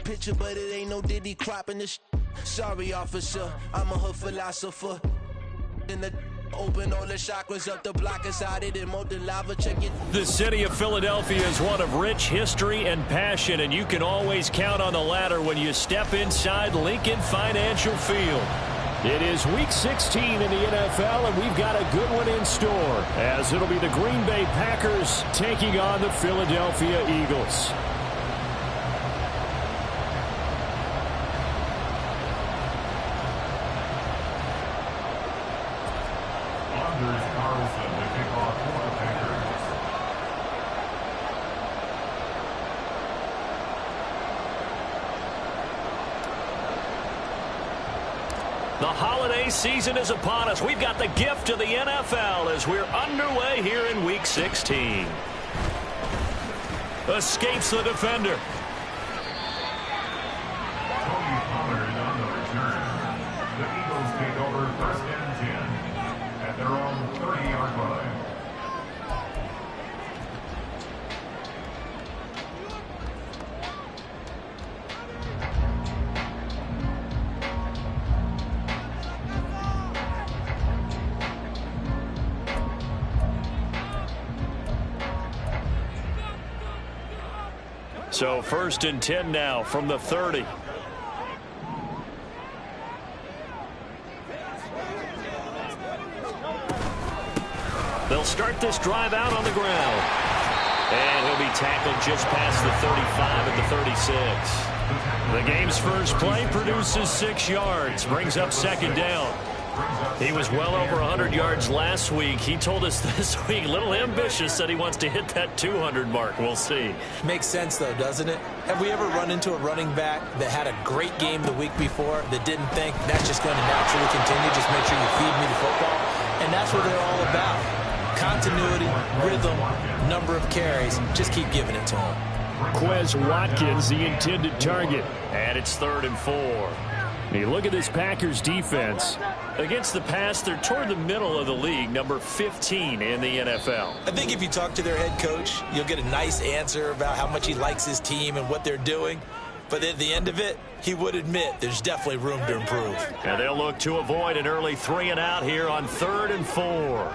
picture, but it ain't no Diddy cropping this. Sorry, officer, I'm a hood philosopher. In the open all the chakras up the block inside it and molten lava. Check it. The city of Philadelphia is one of rich history and passion, and you can always count on the latter when you step inside Lincoln Financial Field. It is Week 16 in the NFL, and we've got a good one in store, as it'll be the Green Bay Packers taking on the Philadelphia Eagles. The holiday season is upon us. We've got the gift of the NFL as we're underway here in Week 16. Escapes the defender. Tony Pollard on the return. The Eagles take over 1st and 10 at their own 30-yard line. So 1st and 10 now from the 30. They'll start this drive out on the ground. And he'll be tackled just past the 35 at the 36. The game's first play produces 6 yards, brings up 2nd down. He was well over 100 yards last week. He told us this week, a little ambitious, said he wants to hit that 200 mark. We'll see. Makes sense, though, doesn't it? Have we ever run into a running back that had a great game the week before that didn't think that's just going to naturally continue? Just make sure you feed me the football. And that's what they're all about. Continuity, rhythm, number of carries. Just keep giving it to him. Quez Watkins, the intended target. And it's 3rd and 4. You look at this Packers defense. Against the pass, they're toward the middle of the league, number 15 in the NFL. I think if you talk to their head coach, you'll get a nice answer about how much he likes his team and what they're doing. But at the end of it, he would admit there's definitely room to improve. And they'll look to avoid an early 3 and out here on 3rd and 4.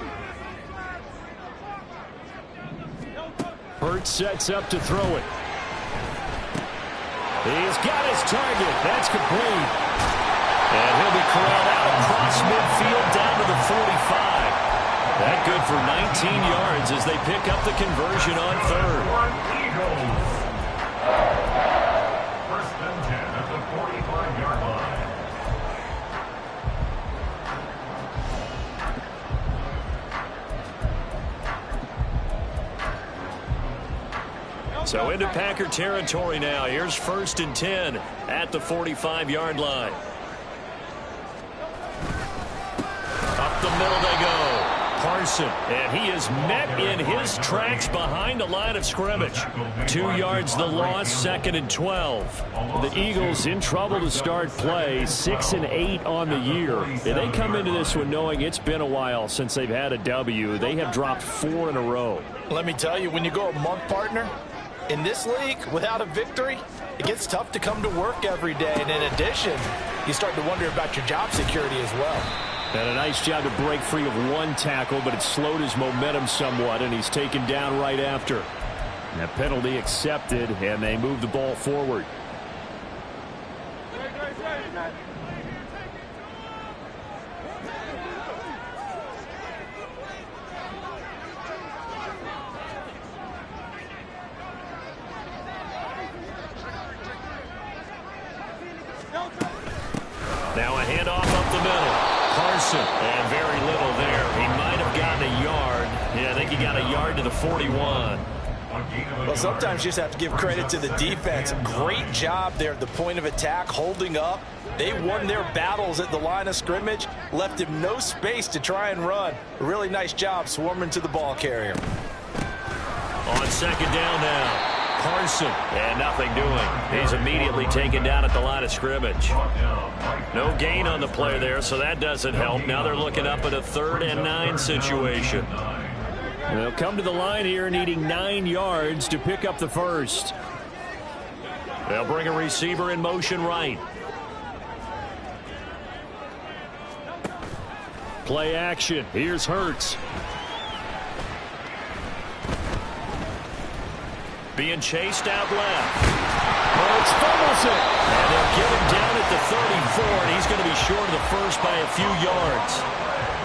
Hurts sets up to throw it. He's got his target. That's complete. And he'll be corralled out across midfield down to the 45. That good for 19 yards as they pick up the conversion on 3rd. Eagles. 1st and 10 at the 45-yard line. So into Packer territory now. Here's 1st and 10 at the 45-yard line. Up the middle they go. Carson, and he is met in his tracks behind the line of scrimmage. 2 yards the loss, 2nd and 12. The Eagles in trouble to start play, 6 and 8 on the year. And they come into this one knowing it's been a while since they've had a W. They have dropped 4 in a row. Let me tell you, when you go a month, partner, in this league, without a victory, it gets tough to come to work every day. And in addition, you start to wonder about your job security as well. And a nice job to break free of 1 tackle, but it slowed his momentum somewhat, and he's taken down right after. That penalty accepted, and they move the ball forward. Now a handoff up the middle. Carson, and very little there. He might have gotten a yard. Yeah, I think he got a yard to the 41. Well, sometimes you just have to give credit to the defense. Great job there at the point of attack, holding up. They won their battles at the line of scrimmage, left him no space to try and run. A really nice job swarming to the ball carrier. On 2nd down now. Carson, and nothing doing. He's immediately taken down at the line of scrimmage. No gain on the play there, so that doesn't help. Now they're looking up at a 3rd and 9 situation. They'll come to the line here needing 9 yards to pick up the first. They'll bring a receiver in motion right. Play action. Here's Hurts. Being chased out left. Hurts fumbles it. And they'll get him down at the 34, and he's going to be short of the first by a few yards.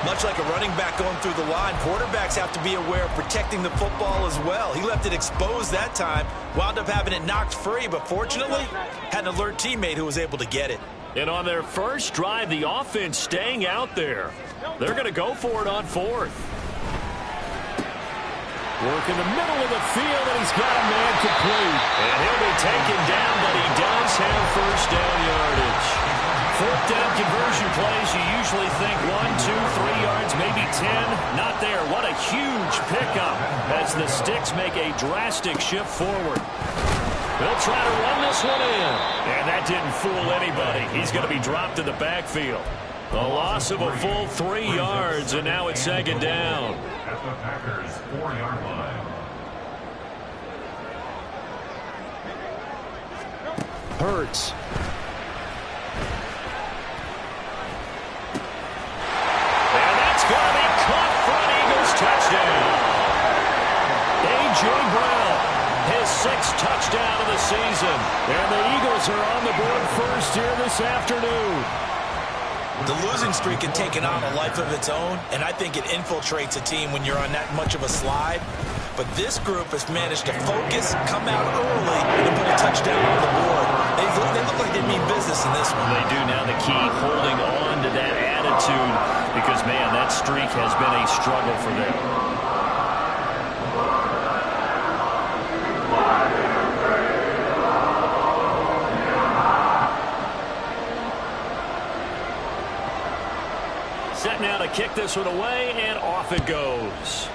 Much like a running back going through the line, quarterbacks have to be aware of protecting the football as well. He left it exposed that time, wound up having it knocked free, but fortunately, had an alert teammate who was able to get it. And on their first drive, the offense staying out there. They're going to go for it on fourth. Work in the middle of the field, and he's got a man complete. And he'll be taken down, but he does have first down yardage. Fourth down conversion plays, you usually think 1, 2, 3 yards, maybe 10. Not there. What a huge pickup as the Sticks make a drastic shift forward. They'll try to run this one in. And that didn't fool anybody. He's going to be dropped in the backfield. A loss of a full 3 yards, and now it's second down. At the Packers' 4-yard line. Hurts. And that's going to be caught for an Eagles touchdown. A.J. Brown, his 6th touchdown of the season. And the Eagles are on the board first here this afternoon. The losing streak had taken on a life of its own, and I think it infiltrates a team when you're on that much of a slide. But this group has managed to focus, come out early, and put a touchdown on the board. They look like they mean business in this one. They do now. The key, holding on to that attitude, because, man, that streak has been a struggle for them. Set now to kick this one away, and off it goes.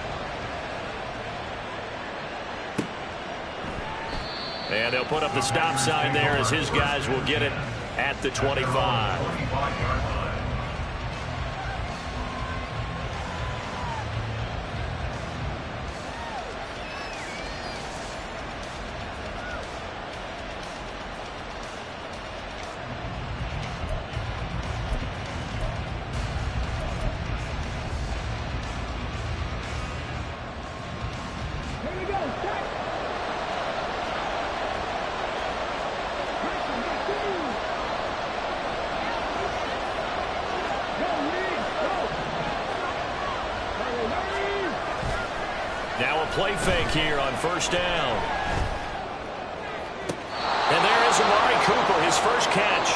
And they'll put up the stop sign there as his guys will get it at the 25. Now a play fake here on first down. And there is Amari Cooper, his first catch.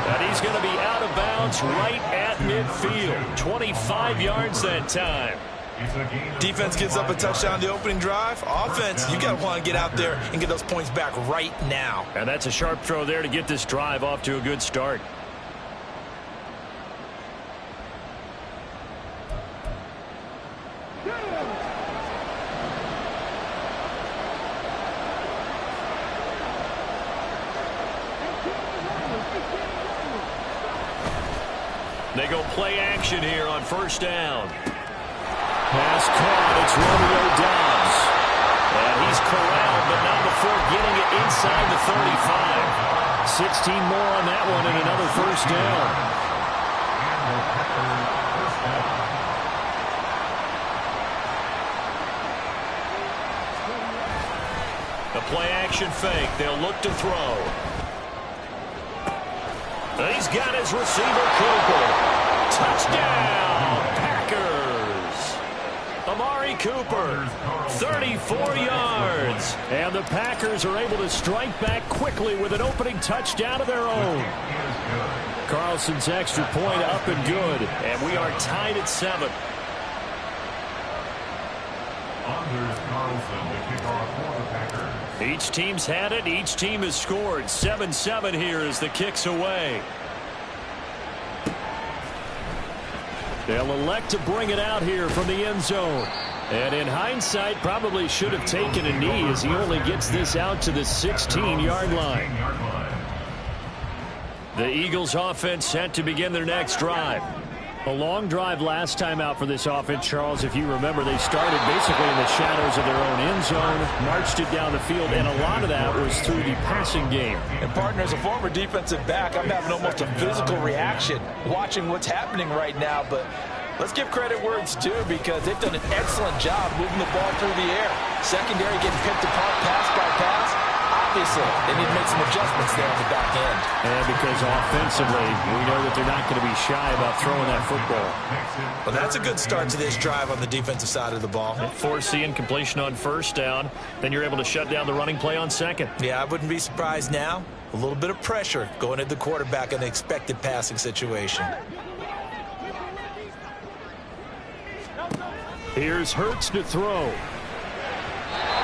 And he's going to be out of bounds right at midfield. 25 yards that time. Defense gives up a touchdown the opening drive. Offense, you got to want to get out there and get those points back right now. And that's a sharp throw there to get this drive off to a good start. They go play action here on first down. Pass caught. It's Romeo Doubs. And he's corralled, but not before getting it inside the 35. 16 more on that one and another first down. The play action fake. They'll look to throw. He's got his receiver, Cooper. Touchdown, Packers. Amari Cooper, 34 yards. And the Packers are able to strike back quickly with an opening touchdown of their own. Carlson's extra point up and good. And we are tied at 7. Anders Carlson to kick off for the Packers. Each team's had it. Each team has scored. 7-7 here as the kick's away. They'll elect to bring it out here from the end zone. And in hindsight, probably should have taken a knee as he only gets this out to the 16-yard line. The Eagles offense set to begin their next drive. A long drive last time out for this offense, Charles. If you remember, they started basically in the shadows of their own end zone, marched it down the field, and a lot of that was through the passing game. And, partner, as a former defensive back, I'm having almost a physical reaction watching what's happening right now. But let's give credit where it's due, because they've done an excellent job moving the ball through the air. Secondary getting picked apart pass by pass. Obviously, they need to make some adjustments there on the back end. And because offensively, we know that they're not going to be shy about throwing that football. Well, that's a good start to this drive on the defensive side of the ball. Force the incompletion on first down. Then you're able to shut down the running play on second. Yeah, I wouldn't be surprised now. A little bit of pressure going at the quarterback in the expected passing situation. Here's Hurts to throw.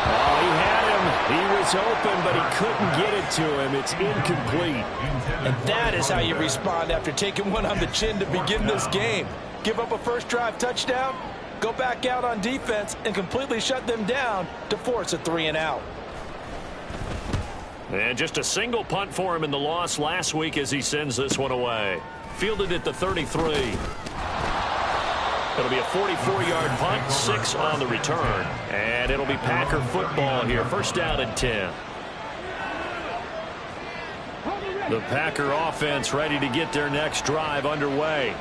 Oh, he had him. He was open, but he couldn't get it to him. It's incomplete. And that is how you respond after taking one on the chin to begin this game. Give up a first drive touchdown, go back out on defense, and completely shut them down to force a 3-and-out. And just a single punt for him in the loss last week as he sends this one away. Fielded at the 33. It'll be a 44-yard punt, 6 on the return. And it'll be Packer football here. First down and 10. The Packer offense ready to get their next drive underway.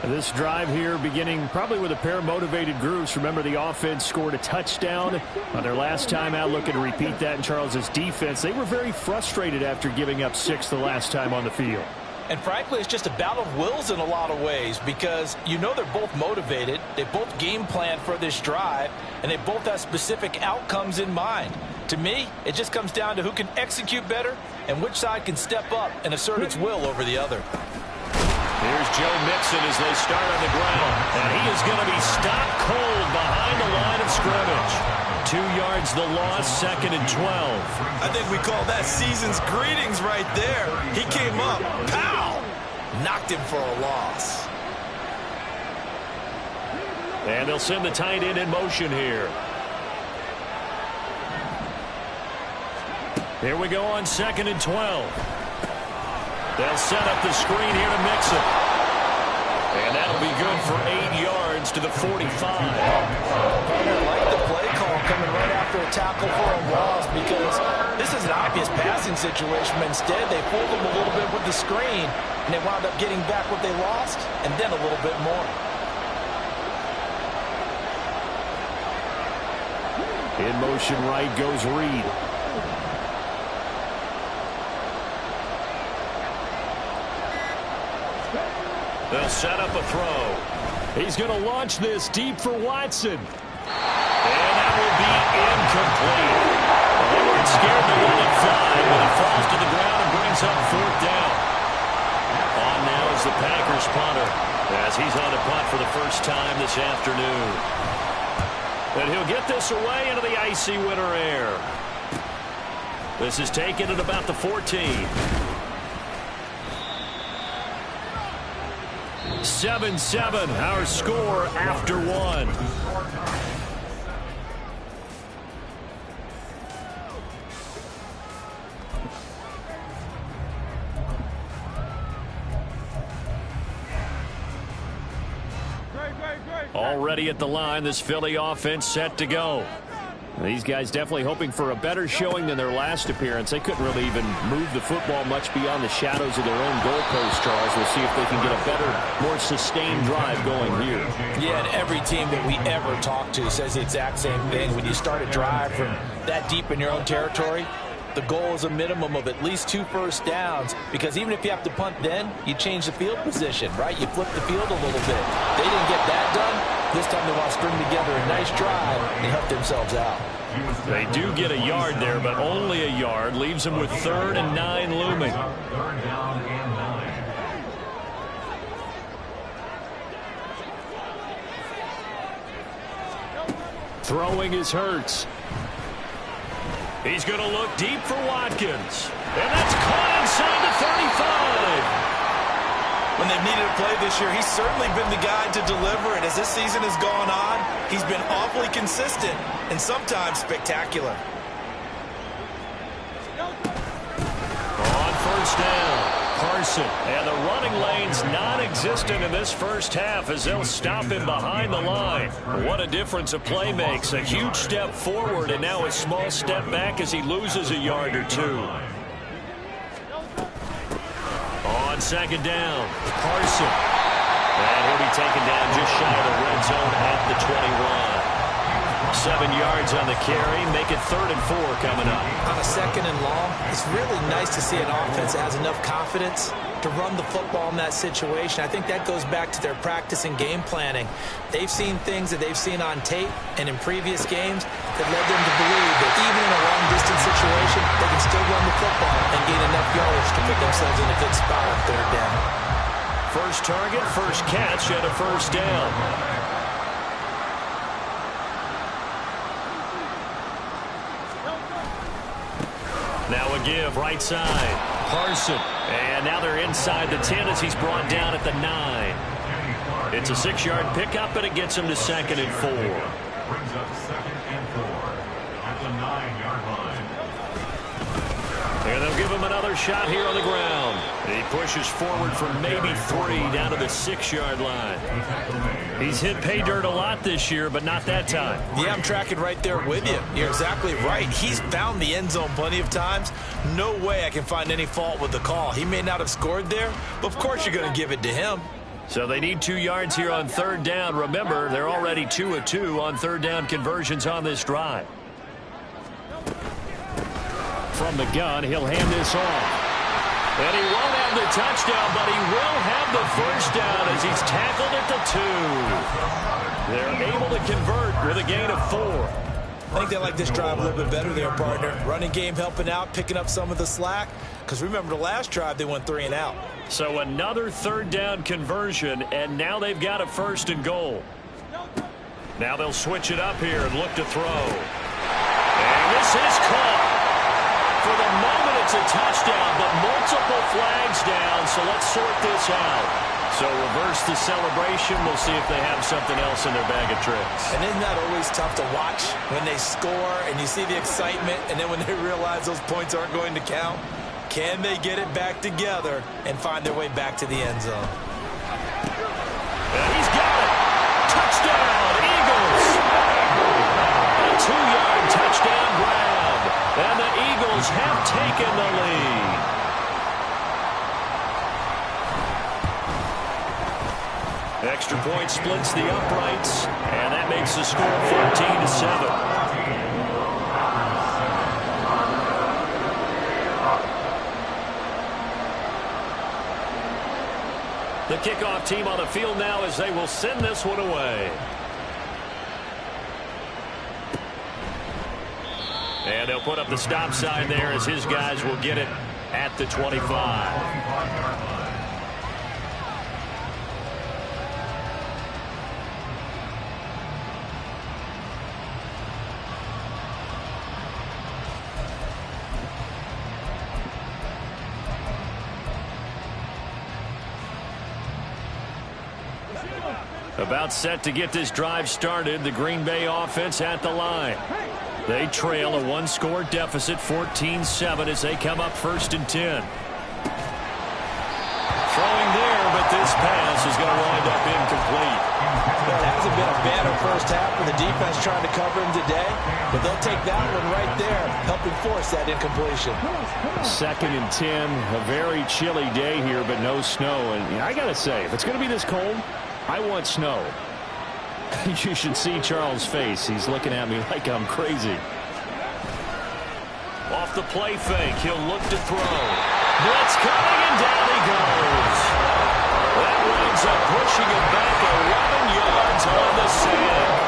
This drive here beginning probably with a pair of motivated groups. Remember, the offense scored a touchdown on their last time out. Looking to repeat that in Charles's defense. They were very frustrated after giving up 6 the last time on the field. And frankly, it's just a battle of wills in a lot of ways, because you know they're both motivated, they both game plan for this drive, and they both have specific outcomes in mind. To me, it just comes down to who can execute better and which side can step up and assert its will over the other. Here's Joe Mixon as they start on the ground, and he is going to be stopped cold behind the line of scrimmage. 2 yards the loss, second and 12. I think we call that season's greetings right there. He came up, pow! Knocked him for a loss. And they'll send the tight end in motion here. Here we go on second and 12. They'll set up the screen here to Mixon. And that'll be good for 8 yards to the 45. I like the play call coming right after a tackle for a loss, because this is an obvious passing situation, but instead they fooled them a little bit with the screen, and they wound up getting back what they lost, and then a little bit more. In motion right goes Reed. They'll set up a throw. He's going to launch this deep for Watson. And that will be incomplete. They weren't scared to let it fly, but it falls to the ground and brings up fourth down. On now is the Packers punter, as he's on the punt for the first time this afternoon. And he'll get this away into the icy winter air. This is taken at about the 14. 7-7, our score after one. Already at the line, this Philly offense set to go. These guys definitely hoping for a better showing than their last appearance. They couldn't really even move the football much beyond the shadows of their own goalpost, Charles. We'll see if they can get a better, more sustained drive going here. Yeah, and every team that we ever talk to says the exact same thing. When you start a drive from that deep in your own territory, the goal is a minimum of at least 2 first downs, because even if you have to punt then, you change the field position, right? You flip the field a little bit. They didn't get that done. This time they want to string together a nice drive and help themselves out. They do get a yard there, but only a yard. Leaves them with 3rd and 9 looming. Third down and 9. Throwing is Hurts. He's going to look deep for Watkins. And that's caught inside the 35. When they've needed a play this year, he's certainly been the guy to deliver it. As this season has gone on, he's been awfully consistent and sometimes spectacular. On first down, Carson. And the running lane's non-existent in this first half as they'll stop him behind the line. What a difference a play makes. A huge step forward and now a small step back as he loses a yard or two. On second down, Carson. And he'll be taken down just shy of the red zone at the 21. 7 yards on the carry. Make it 3rd and 4 coming up. On a 2nd and long, it's really nice to see an offense that has enough confidence to run the football in that situation. I think that goes back to their practice and game planning. They've seen things that they've seen on tape and in previous games that led them to believe that even in a long-distance situation, they can still run the football and gain enough yardage to put themselves in a good spot on 3rd down. First target, first catch, and a first down. Now a give, right side. Carson. And now they're inside the 10 as he's brought down at the 9. It's a 6-yard pickup, and it gets him to 2nd and 4. Brings up 2nd and 4 at the 9-yard line. And they'll give him another shot here on the ground. He pushes forward from maybe 3 down to the 6-yard line. He's hit pay dirt a lot this year, but not that time. Yeah, I'm tracking right there with you. You're exactly right. He's found the end zone plenty of times. No way I can find any fault with the call. He may not have scored there, but of course you're going to give it to him. So they need 2 yards here on 3rd down. Remember, they're already 2 of 2 on 3rd down conversions on this drive. From the gun, he'll hand this off. And he won't have the touchdown, but he will have the first down as he's tackled at the 2. They're able to convert with a gain of 4. I think they like this drive a little bit better there, partner. Running game helping out, picking up some of the slack. Because remember, the last drive, they went 3 and out. So another 3rd down conversion, and now they've got a 1st and goal. Now they'll switch it up here and look to throw. And this is caught. For the moment, it's a touchdown, but multiple flags down, so let's sort this out. So reverse the celebration. We'll see if they have something else in their bag of tricks. And isn't that always tough to watch when they score and you see the excitement, and then when they realize those points aren't going to count? Can they get it back together and find their way back to the end zone? And he's got it. Touchdown, Eagles. A 2-yard touchdown grab. And the Eagles have taken the lead. Extra point splits the uprights, and that makes the score 14-7. The kickoff team on the field now as they will send this one away. And they'll put up the stop sign there as his guys will get it at the 25. About set to get this drive started, the Green Bay offense at the line. They trail a 1-score deficit, 14-7, as they come up 1st and 10. Throwing there, but this pass is going to wind up incomplete. Well, it hasn't been a banner first half for the defense trying to cover him today, but they'll take that one right there, helping force that incompletion. 2nd and 10, a very chilly day here, but no snow. And I got to say, if it's going to be this cold, I want snow. You should see Charles' face. He's looking at me like I'm crazy. Off the play fake, he'll look to throw. Blitz coming, and down he goes. That winds up pushing him back 11 yards on the sack.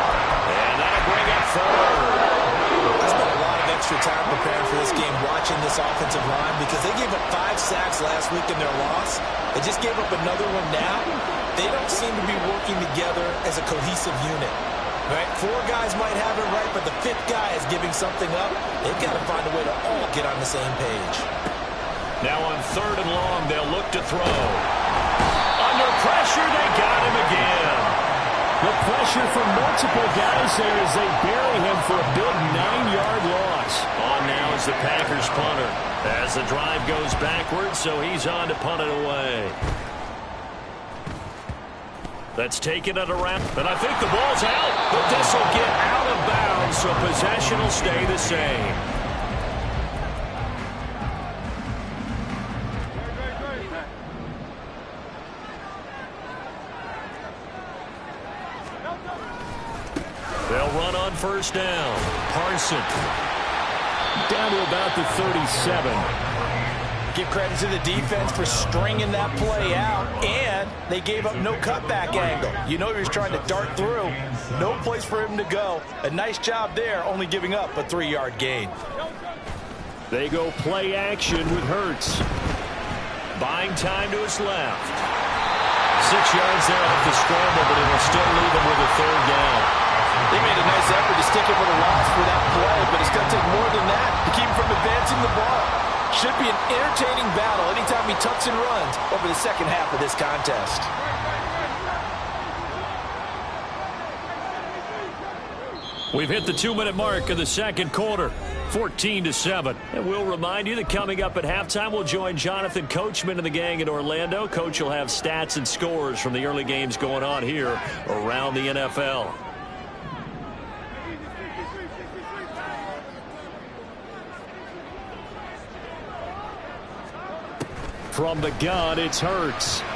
And that'll bring up 3rd. I spent a lot of extra time preparing for this game, watching this offensive line, because they gave up 5 sacks last week in their loss. They just gave up another one now. They don't seem to be working together as a cohesive unit. Right? 4 guys might have it right, but the 5th guy is giving something up. They've got to find a way to all get on the same page. Now on 3rd and long, they'll look to throw. Under pressure, they got him again. The pressure from multiple guys there as they bury him for a big 9-yard loss. On now goes the Packers punter as the drive goes backwards, so he's on to punt it away. That's taken it around, and I think the ball's out, but this will get out of bounds, so possession will stay the same. They'll run on first down. Parson down to about the 37. Give credit to the defense for stringing that play out, and they gave up no cutback angle. You know he was trying to dart through. No place for him to go. A nice job there, only giving up a 3-yard gain. They go play action with Hurts. Buying time to his left. 6 yards there off the scramble, but it'll still leave him with a 3rd down. They made a nice effort to stick him with a loss for that play, but it's going to take more than that to keep him from advancing the ball. Should be an entertaining battle anytime he tucks and runs over the second half of this contest. We've hit the 2-minute mark of the second quarter, 14-7. And we'll remind you that coming up at halftime, we'll join Jonathan Coachman and the gang in Orlando. Coach will have stats and scores from the early games going on here around the NFL. From the gun, it's Hurts. And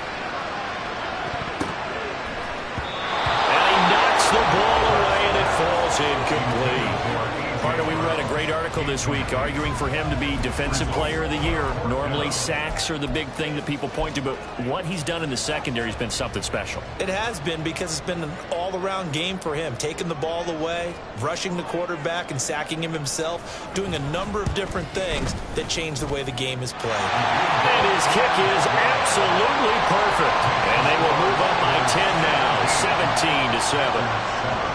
he knocks the ball away, and it falls incomplete. Carter, we read a great article this week arguing for him to be Defensive Player of the Year. Normally, sacks are the big thing that people point to, but what he's done in the secondary has been something special. It has been, because it's been an all-around game for him. Taking the ball away, rushing the quarterback, and sacking him himself, doing a number of different things that change the way the game is played. And his kick is absolutely perfect. And they will move up by 10 now, 17-7.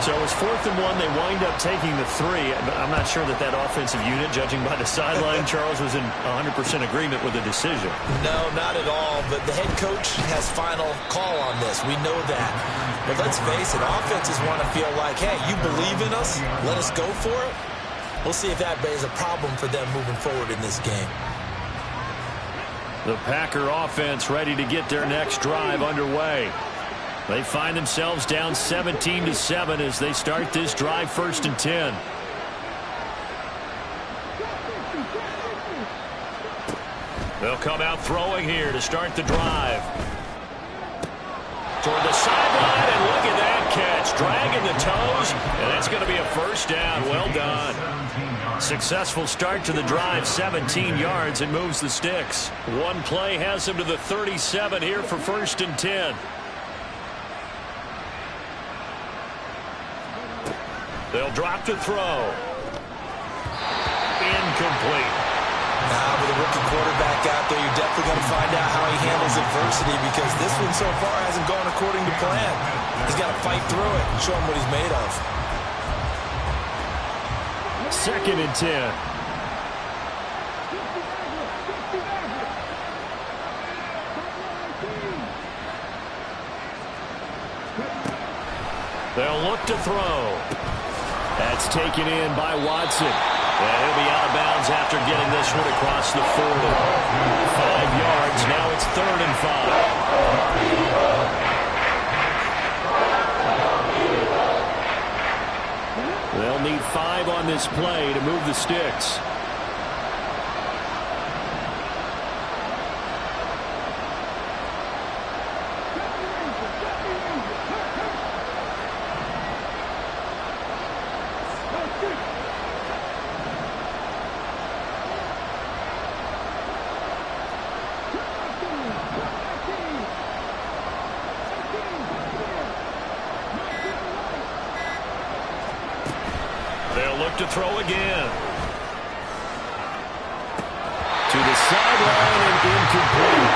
So it was 4th and 1. They wind up taking the 3. I'm not sure that offensive unit, judging by the sideline, Charles, was in 100% agreement with the decision. No, not at all. But the head coach has final call on this. We know that. But let's face it, offenses want to feel like, hey, you believe in us? Let us go for it. We'll see if that is a problem for them moving forward in this game. The Packer offense ready to get their next drive underway. They find themselves down 17-7 as they start this drive, 1st and 10. They'll come out throwing here to start the drive. Toward the sideline, and look at that catch. Dragging the toes, and that's going to be a 1st down. Well done. Successful start to the drive, 17 yards, and moves the sticks. One play has him to the 37 here for 1st and 10. They'll drop to throw. Incomplete. With a rookie quarterback out there, you're definitely going to find out how he handles adversity, because this one so far hasn't gone according to plan. He's got to fight through it and show him what he's made of. 2nd and 10. They'll look to throw. That's taken in by Watson. And he'll be out of bounds after getting this one across the 40. 5 yards. Now it's 3rd and 5. They'll need 5 on this play to move the sticks. To throw again. To the sideline and incomplete.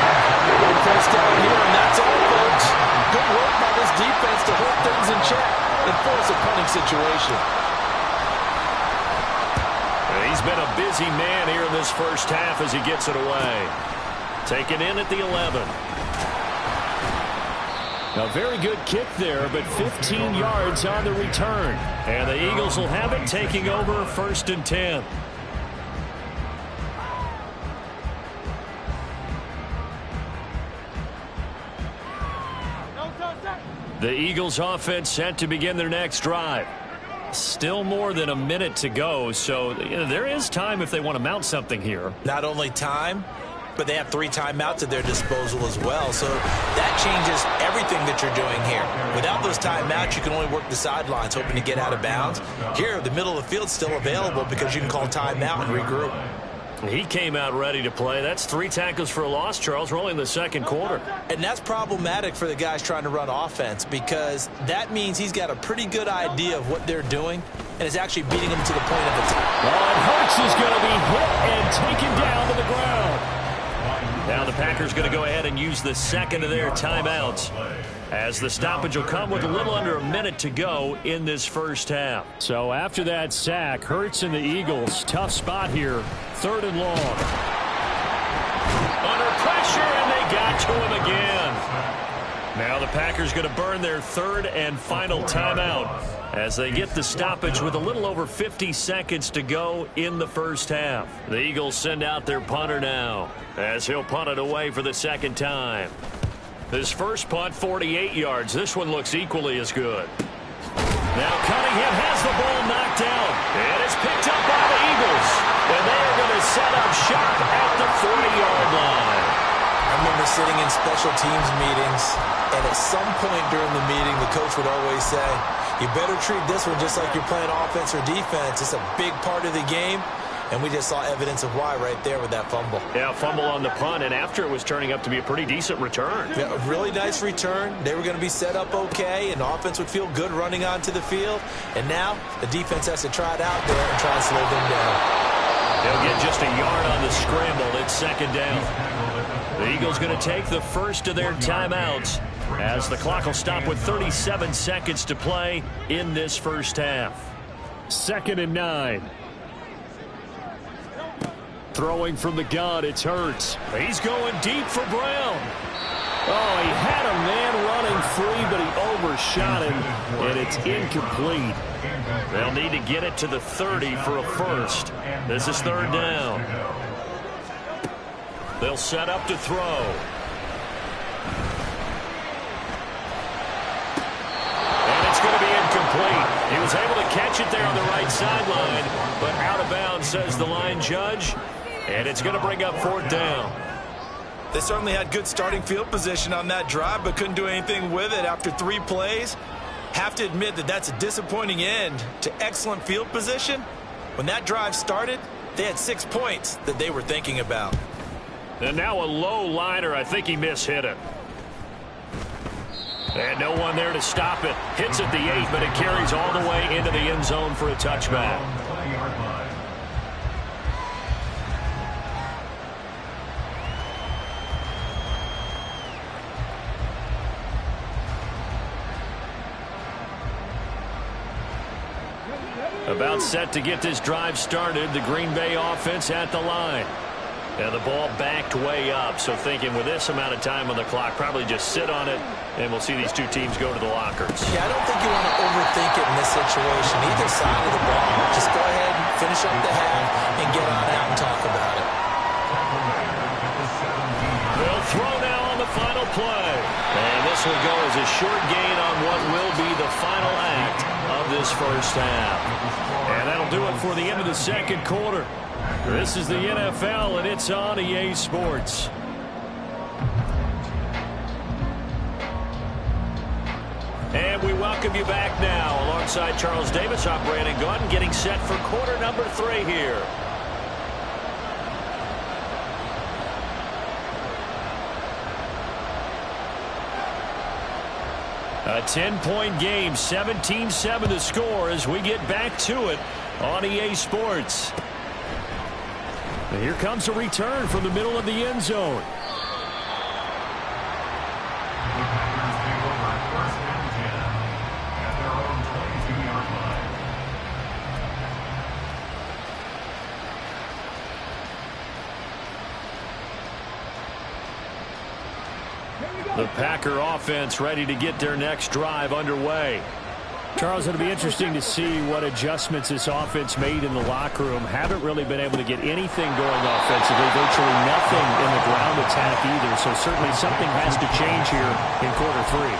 One 1st down here, and that's all, folks. Good work by this defense to hold things in check and force a punting situation. He's been a busy man here in this 1st half as he gets it away. Taken in at the 11. A very good kick there, but 15 yards on the return. And the Eagles will have it, taking over 1st and 10. The Eagles offense set to begin their next drive. Still more than a minute to go, so there is time if they want to mount something here. Not only time, but they have 3 timeouts at their disposal as well. So that changes everything that you're doing here. Without those timeouts, you can only work the sidelines, hoping to get out of bounds. Here, the middle of the field's still available because you can call timeout and regroup. He came out ready to play. That's 3 tackles for a loss, Charles. We're only in the second quarter. And that's problematic for the guys trying to run offense because that means he's got a pretty good idea of what they're doing and is actually beating them to the point of attack. And Hurts is going to be hit and taken down to the ground. Now the Packers going to go ahead and use the second of their timeouts, as the stoppage will come with a little under a minute to go in this first half. So after that sack, Hurts and the Eagles, tough spot here, 3rd and long. Under pressure, and they got to him again. Now the Packers going to burn their 3rd and final timeout as they get the stoppage with a little over 50 seconds to go in the first half. The Eagles send out their punter now as he'll punt it away for the second time. His first punt, 48 yards. This one looks equally as good. Now Cunningham has the ball knocked down, and it's picked up by the Eagles. And they are going to set up shop at the 40-yard line. I remember sitting in special teams meetings, and at some point during the meeting, the coach would always say, you better treat this one just like you're playing offense or defense. It's a big part of the game. And we just saw evidence of why right there with that fumble. Yeah, fumble on the punt, and after it was turning up to be a pretty decent return. Yeah, a really nice return. They were going to be set up okay, and the offense would feel good running onto the field. And now the defense has to try it out there and try and slow them down. They'll get just a yard on the scramble. It's second down. The Eagles going to take the first of their timeouts as the clock will stop with 37 seconds to play in this first half. 2nd and 9. Throwing from the gun, it's Hurts. He's going deep for Brown. Oh, he had a man running free, but he overshot him, and it's incomplete. They'll need to get it to the 30 for a first. This is 3rd down. They'll set up to throw. And it's going to be incomplete. He was able to catch it there on the right sideline, but out of bounds, says the line judge. And it's going to bring up 4th down. They certainly had good starting field position on that drive, but couldn't do anything with it after 3 plays. Have to admit that that's a disappointing end to excellent field position. When that drive started, they had 6 points that they were thinking about. And now a low liner. I think he mishit it. And no one there to stop it. Hits at the 8, but it carries all the way into the end zone for a touchback. About set to get this drive started. The Green Bay offense at the line. And the ball backed way up. So thinking with this amount of time on the clock, probably just sit on it, and we'll see these 2 teams go to the lockers. Yeah, I don't think you want to overthink it in this situation. Either side of the ball, just go ahead and finish up the half and get on out and talk about it. They'll throw now on the final play. And this will go as a short gain on what will be the final act of this first half. And that'll do it for the end of the second quarter. This is the NFL, and it's on EA Sports. And we welcome you back now. Alongside Charles Davis, I'm Brandon Gordon, getting set for quarter number 3 here. A 10-point game, 17-7 the score as we get back to it on EA Sports. And here comes a return from the middle of the end zone. The Packer offense ready to get their next drive underway. Charles, it'll be interesting to see what adjustments this offense made in the locker room. Haven't really been able to get anything going offensively, virtually nothing in the ground attack either. So certainly something has to change here in quarter 3.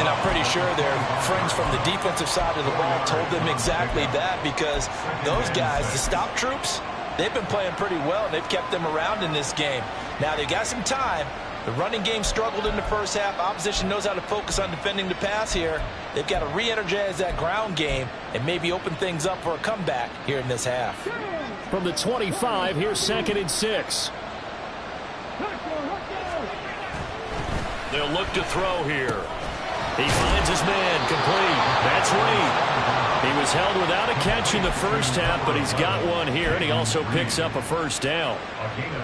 And I'm pretty sure their friends from the defensive side of the ball told them exactly that, because those guys, the stop troops, they've been playing pretty well, and they've kept them around in this game. Now, they've got some time. The running game struggled in the first half. Opposition knows how to focus on defending the pass here. They've got to re-energize that ground game and maybe open things up for a comeback here in this half. From the 25, here's 2nd and 6. They'll look to throw here. He finds his man, complete. That's Reed. He was held without a catch in the first half, but he's got one here, and he also picks up a first down.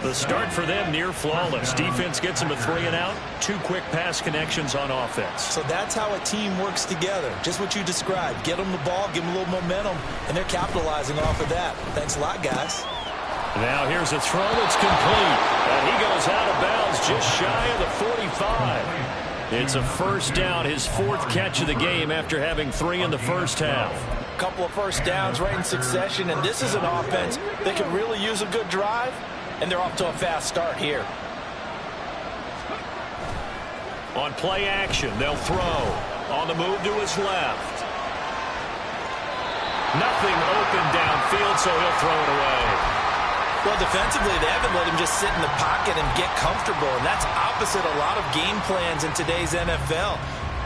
The start for them near flawless. Defense gets them a 3 and out. 2 quick pass connections on offense. So that's how a team works together. Just what you described. Get them the ball, give them a little momentum, and they're capitalizing off of that. Thanks a lot, guys. Now here's a throw that's complete. And he goes out of bounds just shy of the 45. It's a first down, his 4th catch of the game after having 3 in the first half. A couple of first downs right in succession, and this is an offense that could really use a good drive, and they're off to a fast start here. On play action, they'll throw. On the move to his left. Nothing open downfield, so he'll throw it away. Well, defensively, they haven't let him just sit in the pocket and get comfortable, and that's opposite a lot of game plans in today's NFL.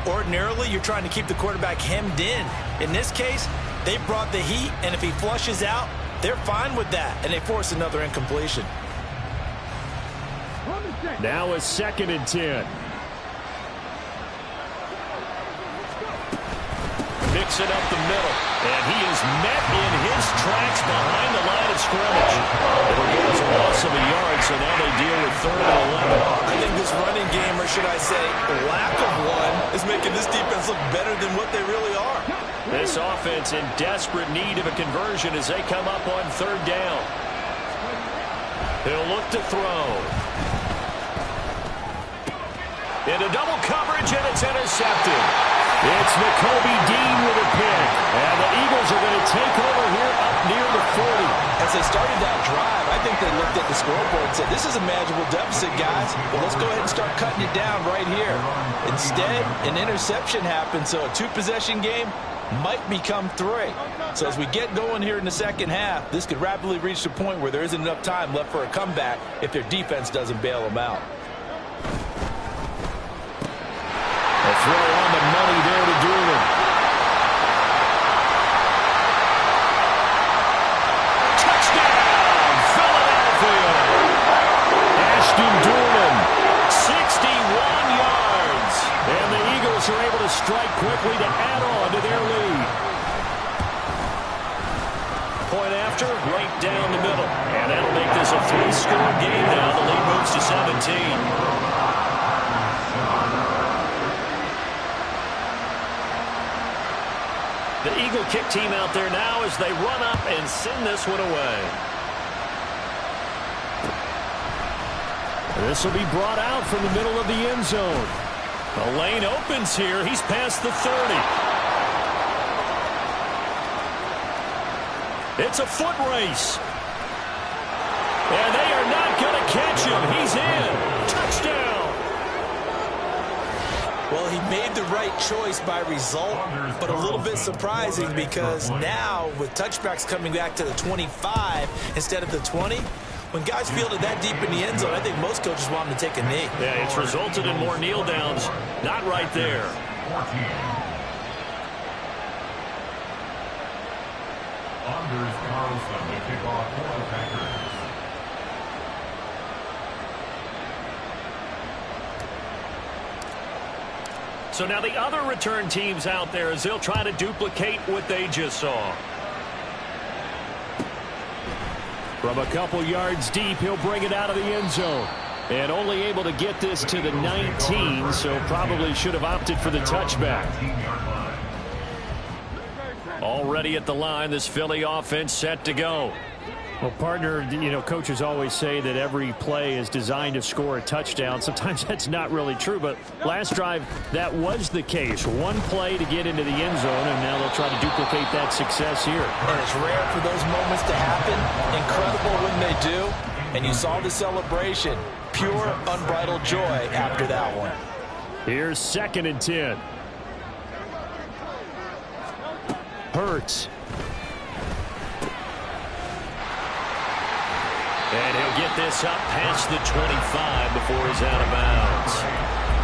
Ordinarily, you're trying to keep the quarterback hemmed in. In this case, they brought the heat, and if he flushes out, they're fine with that, and they force another incompletion. Now a 2nd and 10. Mix it up the middle, and he is met in his tracks behind the line of scrimmage. It'll give us a loss of a yard, so now they deal with 3rd and 11. I think this running game, or should I say lack of one, is making this defense look better than what they really are. This offense in desperate need of a conversion as they come up on 3rd down. He'll look to throw. Into double coverage, and it's intercepted. It's Nakobe Dean with a pick. And the Eagles are going to take over here up near the 40. As they started that drive, I think they looked at the scoreboard and said, this is a manageable deficit, guys. Well, let's go ahead and start cutting it down right here. Instead, an interception happened, so a 2-possession game might become 3. So as we get going here in the second half, this could rapidly reach the point where there isn't enough time left for a comeback if their defense doesn't bail them out. A throw on the money there to Doolin. Touchdown, Philadelphia. Ashton Doolin, 61 yards. And the Eagles are able to strike quickly to add on to their lead. Point after, right down the middle. And that'll make this a 3-score game now. The lead moves to 17. The Eagle kick team out there now as they run up and send this one away. This will be brought out from the middle of the end zone. The lane opens here. He's past the 30. It's a foot race. And they are not going to catch him. He's in. Touchdown. Well, he made the right choice by result, but a little bit surprising because now with touchbacks coming back to the 25 instead of the 20, when guys field it that deep in the end zone, I think most coaches want them to take a knee. Yeah, it's resulted in more kneel downs. Not right there. 14. Anders Carlson to kick off for the Packers. So now the other return teams out there as they'll try to duplicate what they just saw. From a couple yards deep, he'll bring it out of the end zone. And only able to get this to the 19, so probably should have opted for the touchback. Already at the line, this Philly offense set to go. Well, partner, you know, coaches always say that every play is designed to score a touchdown. Sometimes that's not really true, but last drive, that was the case. One play to get into the end zone, and now they'll try to duplicate that success here. And it's rare for those moments to happen. Incredible when they do. And you saw the celebration. Pure, unbridled joy after that one. Here's 2nd and 10. Hurts. And he'll get this up past the 25 before he's out of bounds.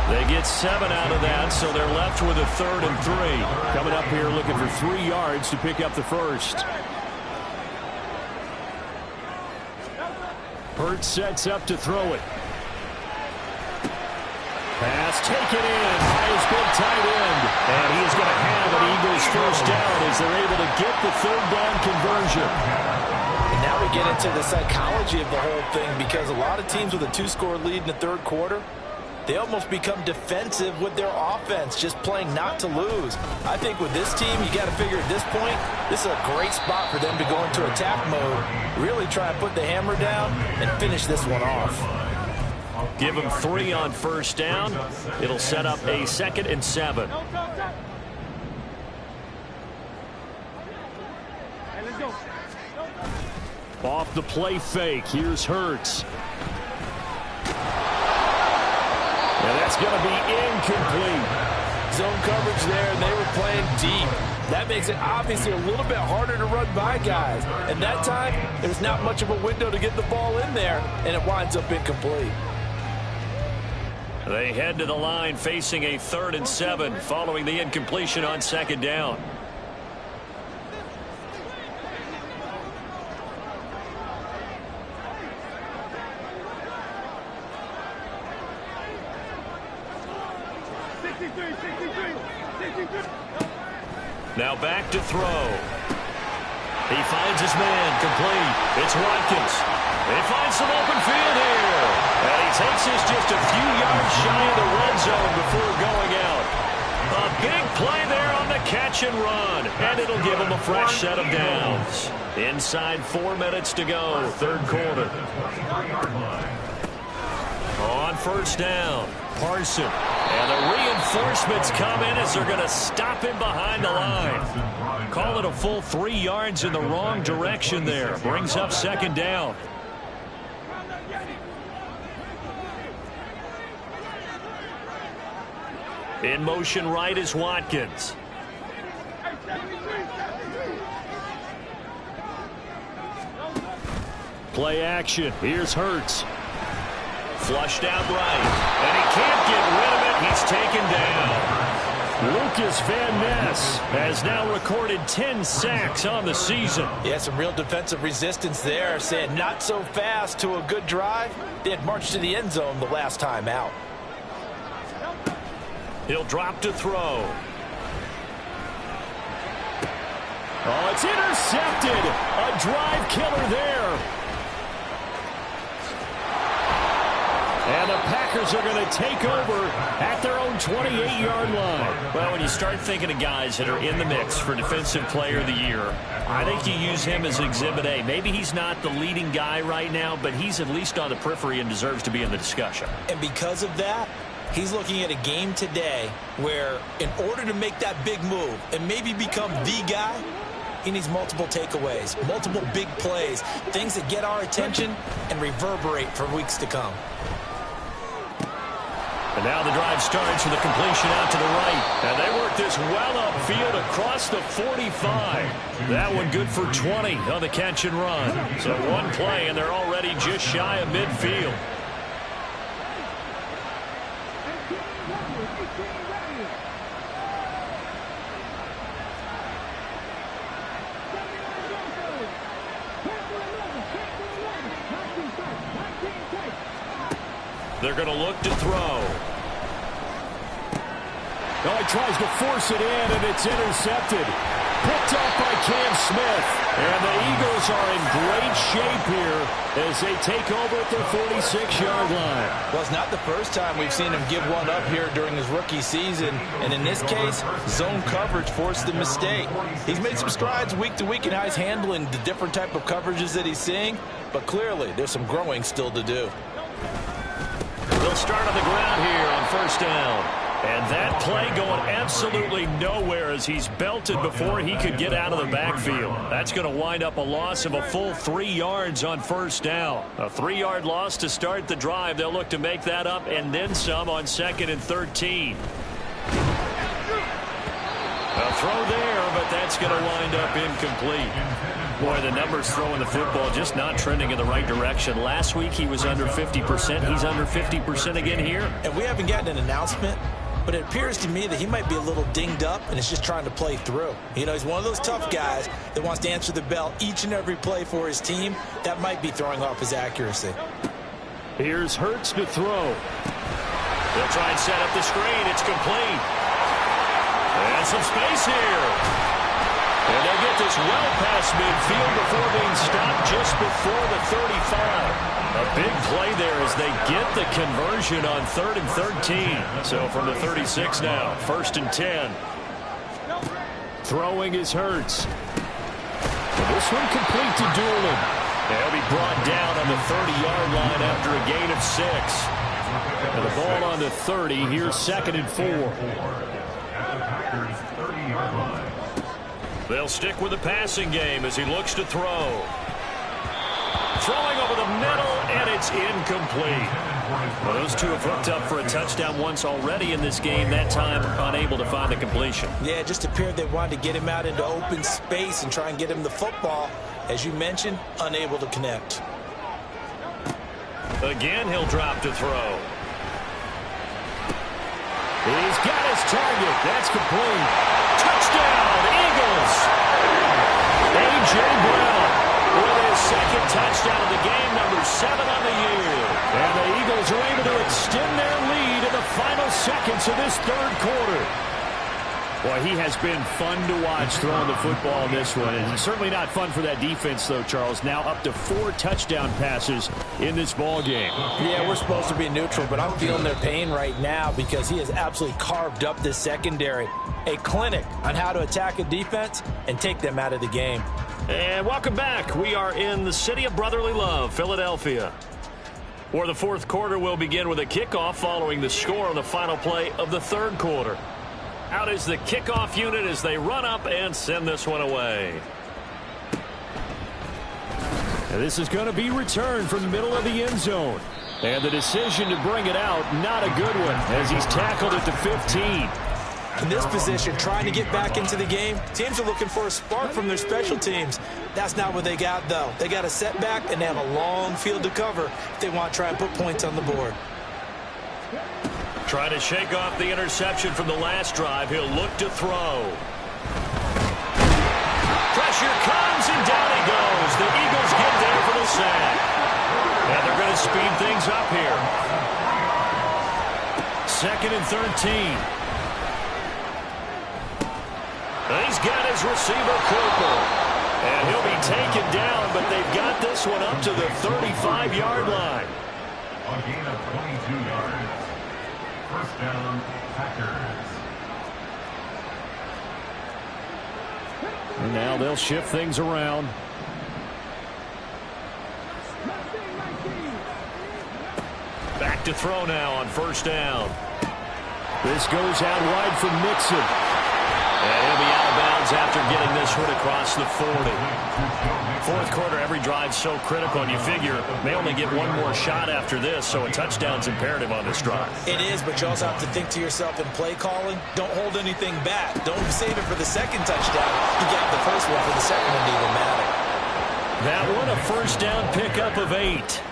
They get 7 out of that, so they're left with a 3rd and 3. Coming up here looking for 3 yards to pick up the first. Hurts sets up to throw it. Pass taken in by his big tight end. And he is going to have an Eagles first down as they're able to get the 3rd down conversion. And now we get into the psychology of the whole thing, because a lot of teams with a 2-score lead in the 3rd quarter, they almost become defensive with their offense, just playing not to lose. I think with this team, you got to figure at this point, this is a great spot for them to go into attack mode, really try and put the hammer down and finish this one off. Give him 3 on first down. It'll set up a 2nd and 7. Off the play fake. Here's Hurts. And that's going to be incomplete. Zone coverage there, and they were playing deep. That makes it obviously a little bit harder to run by guys. And that time, there's not much of a window to get the ball in there, and it winds up incomplete. They head to the line facing a 3rd and 7 following the incompletion on 2nd down. Now back to throw. He finds his man, complete. It's Watkins. He finds some open field here. And he takes this just a few yards shy of the red zone before going out. A big play there on the catch and run. And it'll give him a fresh set of downs. Inside 4 minutes to go, 3rd quarter. On first down, Parson. And the reinforcements come in as they're going to stop him behind the line. Call it a full 3 yards in the wrong direction there. Brings up 2nd down. In motion right is Watkins. Play action. Here's Hurts. Flushed out right. And he can't get rid of it. He's taken down. Lucas Van Ness has now recorded 10 sacks on the season. Yeah, some real defensive resistance there, saying not so fast to a good drive. They had marched to the end zone the last time out. He'll drop to throw. Oh, it's intercepted. A drive killer there. And the Packers are going to take over at their own 28-yard line. Well, when you start thinking of guys that are in the mix for Defensive Player of the Year, I think you use him as Exhibit A. Maybe he's not the leading guy right now, but he's at least on the periphery and deserves to be in the discussion. And because of that, he's looking at a game today where in order to make that big move and maybe become the guy, he needs multiple takeaways, multiple big plays, things that get our attention and reverberate for weeks to come. And now the drive starts with a completion out to the right. And they work this well upfield across the 45. That one good for 20 on the catch and run. So one play, and they're already just shy of midfield. They're going to look to throw. Oh, he tries to force it in, and it's intercepted. Picked up by Cam Smith. And the Eagles are in great shape here as they take over at their 46-yard line. Well, it's not the first time we've seen him give one up here during his rookie season. And in this case, zone coverage forced the mistake. He's made some strides week to week in how he's handling the different type of coverages that he's seeing. But clearly, there's some growing still to do. They'll start on the ground here on first down. And that play going absolutely nowhere as he's belted before he could get out of the backfield. That's going to wind up a loss of a full 3 yards on first down. A 3-yard loss to start the drive. They'll look to make that up and then some on 2nd and 13. A throw there, but that's going to wind up incomplete. Boy, the numbers throwing the football just not trending in the right direction. Last week he was under 50%. He's under 50% again here. And we haven't gotten an announcement, but it appears to me that he might be a little dinged up and is just trying to play through. You know, he's one of those tough guys that wants to answer the bell each and every play for his team. That might be throwing off his accuracy. Here's Hurts to throw. They'll try and set up the screen. It's complete. And some space here. And they get this well past midfield before being stopped just before the 35. A big play there as they get the conversion on 3rd and 13. So from the 36 now, 1st and 10. Throwing is Hurts. This one complete to Doolin. They'll be brought down on the 30-yard line after a gain of 6. And the ball on the 30. Here's 2nd and 4. They'll stick with the passing game as he looks to throw. Throwing over the middle, and it's incomplete. Well, those two have hooked up for a touchdown once already in this game, that time unable to find the completion. Yeah, it just appeared they wanted to get him out into open space and try and get him the football. As you mentioned, unable to connect. Again, he'll drop to throw. He's got his target. That's complete. Touchdown, Eagles. A.J. Brown with his 2nd touchdown of the game, number 7 on the year. And the Eagles are able to extend their lead in the final seconds of this 3rd quarter. Boy, he has been fun to watch throwing the football in this one. And certainly not fun for that defense, though, Charles. Now up to 4 touchdown passes in this ball game. Yeah, we're supposed to be neutral, but I'm feeling their pain right now because he has absolutely carved up this secondary. A clinic on how to attack a defense and take them out of the game. And welcome back. We are in the city of brotherly love, Philadelphia, where the 4th quarter will begin with a kickoff following the score on the final play of the 3rd quarter. Out is the kickoff unit as they run up and send this one away. And this is going to be returned from the middle of the end zone. And the decision to bring it out, not a good one, as he's tackled at the 15. In this position, trying to get back into the game, teams are looking for a spark from their special teams. That's not what they got, though. They got a setback, and they have a long field to cover if they want to try and put points on the board. Trying to shake off the interception from the last drive. He'll look to throw. Pressure comes, and down he goes. The Eagles get there for the sack. And they're going to speed things up here. 2nd and 13. He's got his receiver, Cooper. And he'll be taken down, but they've got this one up to the 35-yard line. A gain of 22 yards. 1st down, Packers. And now they'll shift things around. Back to throw now on 1st down. This goes out wide for Mixon. And he'll be out of bounds after getting this one across the 40. 4th quarter, every drive so critical, and you figure they only get one more shot after this, so a touchdown's imperative on this drive. It is, but you also have to think to yourself in play calling, don't hold anything back. Don't save it for the 2nd touchdown. You got the first one for the 2nd one to even matter. That one, a 1st down pickup of 8.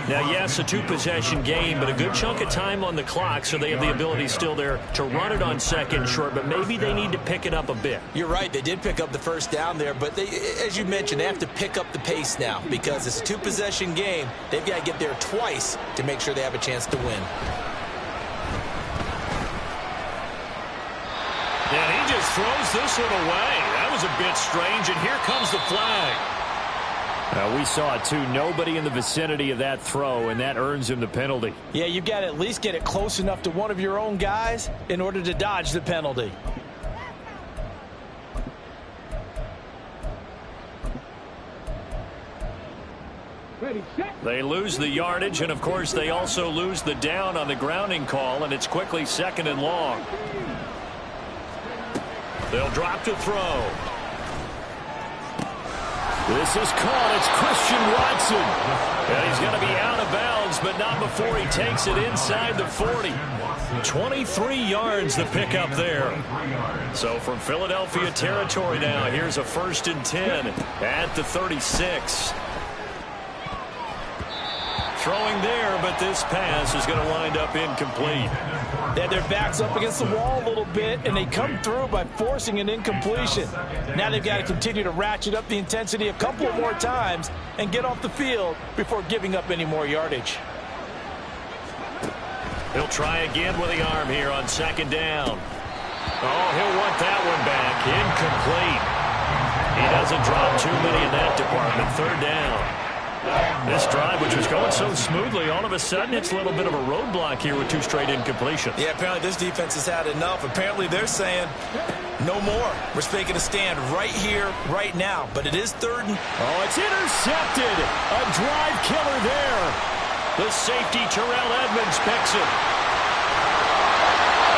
Now, yes, a 2-possession game, but a good chunk of time on the clock, so they have the ability still there to run it on 2nd short, but maybe they need to pick it up a bit. You're right. They did pick up the 1st down there, but they, as you mentioned, they have to pick up the pace now because it's a 2-possession game. They've got to get there twice to make sure they have a chance to win. And he just throws this one away. That was a bit strange, and here comes the flag. We saw it, too. Nobody in the vicinity of that throw, and that earns him the penalty. Yeah, you've got to at least get it close enough to one of your own guys in order to dodge the penalty. They lose the yardage, and, of course, they also lose the down on the grounding call, and it's quickly 2nd and long. They'll drop to throw. This is caught. It's Christian Watson. And he's going to be out of bounds, but not before he takes it inside the 40. 23 yards the pickup there. So from Philadelphia territory now, here's a 1st and 10 at the 36. Throwing there, but this pass is going to wind up incomplete. They had their backs up against the wall a little bit, and they come through by forcing an incompletion. Now they've got to continue to ratchet up the intensity a couple of more times and get off the field before giving up any more yardage. He'll try again with the arm here on 2nd down. Oh, he'll want that one back. Incomplete. He doesn't drop too many in that department. 3rd down. This drive, which was going so smoothly, all of a sudden it's a little bit of a roadblock here with 2 straight incompletions. Yeah, apparently this defense has had enough. Apparently they're saying, no more. We're making a stand right here, right now. But it is 3rd and... Oh, it's intercepted. A drive killer there. The safety, Terrell Edmonds, picks it.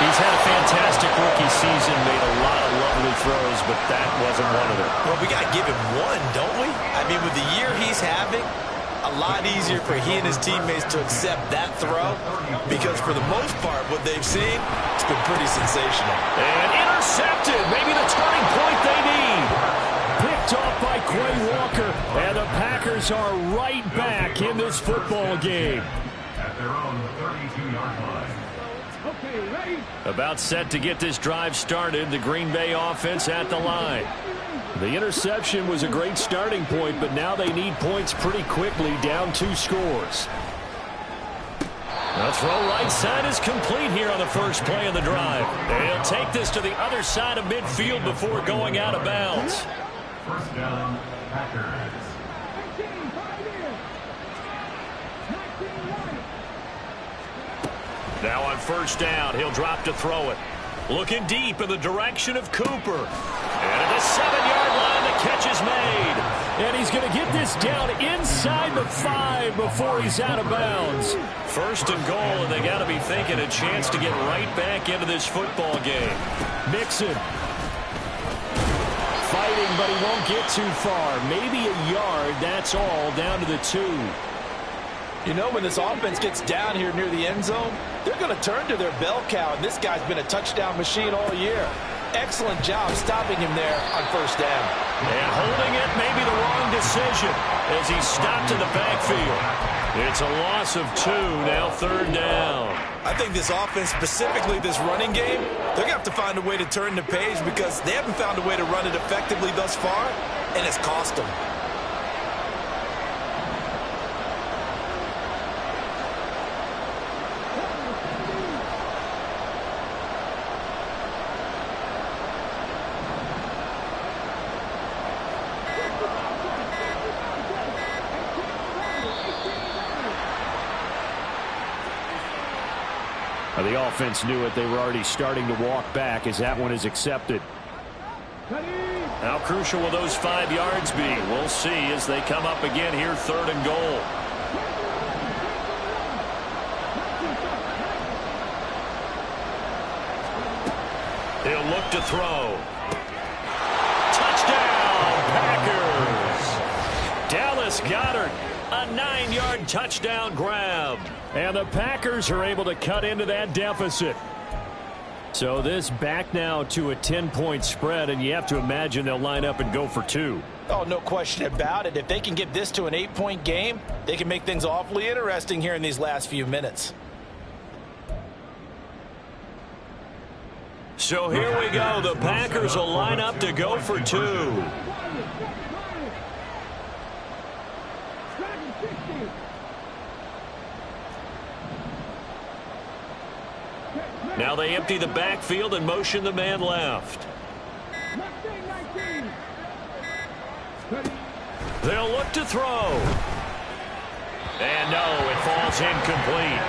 He's had a fantastic rookie season, made a lot of lovely throws, but that wasn't one of them. Well, we got to give him one, don't we? I mean, with the year he's having, a lot easier for he and his teammates to accept that throw because for the most part, what they've seen, it's been pretty sensational. And intercepted, maybe the turning point they need. Picked off by Quay Walker, and the Packers are right back in this football game. At their own 32-yard line. About set to get this drive started, the Green Bay offense at the line. The interception was a great starting point, but now they need points pretty quickly, down 2 scores. The throw right side is complete here on the first play of the drive. They'll take this to the other side of midfield before going out of bounds. 1st down, Packers. Now on 1st down, he'll drop to throw it. Looking deep in the direction of Cooper. And at the 7-yard line, the catch is made. And he's going to get this down inside the 5 before he's out of bounds. 1st and goal, and they got to be thinking a chance to get right back into this football game. Mixon. Fighting, but he won't get too far. Maybe a yard, that's all, down to the 2. You know, when this offense gets down here near the end zone, they're going to turn to their bell cow, and this guy's been a touchdown machine all year. Excellent job stopping him there on 1st down. And holding it may be the wrong decision as he stopped in the backfield. It's a loss of 2, now 3rd down. I think this offense, specifically this running game, they're going to have to find a way to turn the page because they haven't found a way to run it effectively thus far, and it's cost them. The offense knew it. They were already starting to walk back as that one is accepted. How crucial will those 5 yards be? We'll see as they come up again here, 3rd and goal. He'll look to throw. Touchdown, Packers! Dallas Goedert, a 9-yard touchdown grab. And the Packers are able to cut into that deficit. So this back now to a 10-point spread, and you have to imagine they'll line up and go for 2. Oh, no question about it. If they can get this to an 8-point game, they can make things awfully interesting here in these last few minutes. So here we go. The Packers will line up to go for 2. Now they empty the backfield and motion the man left. They'll look to throw. And no, it falls incomplete.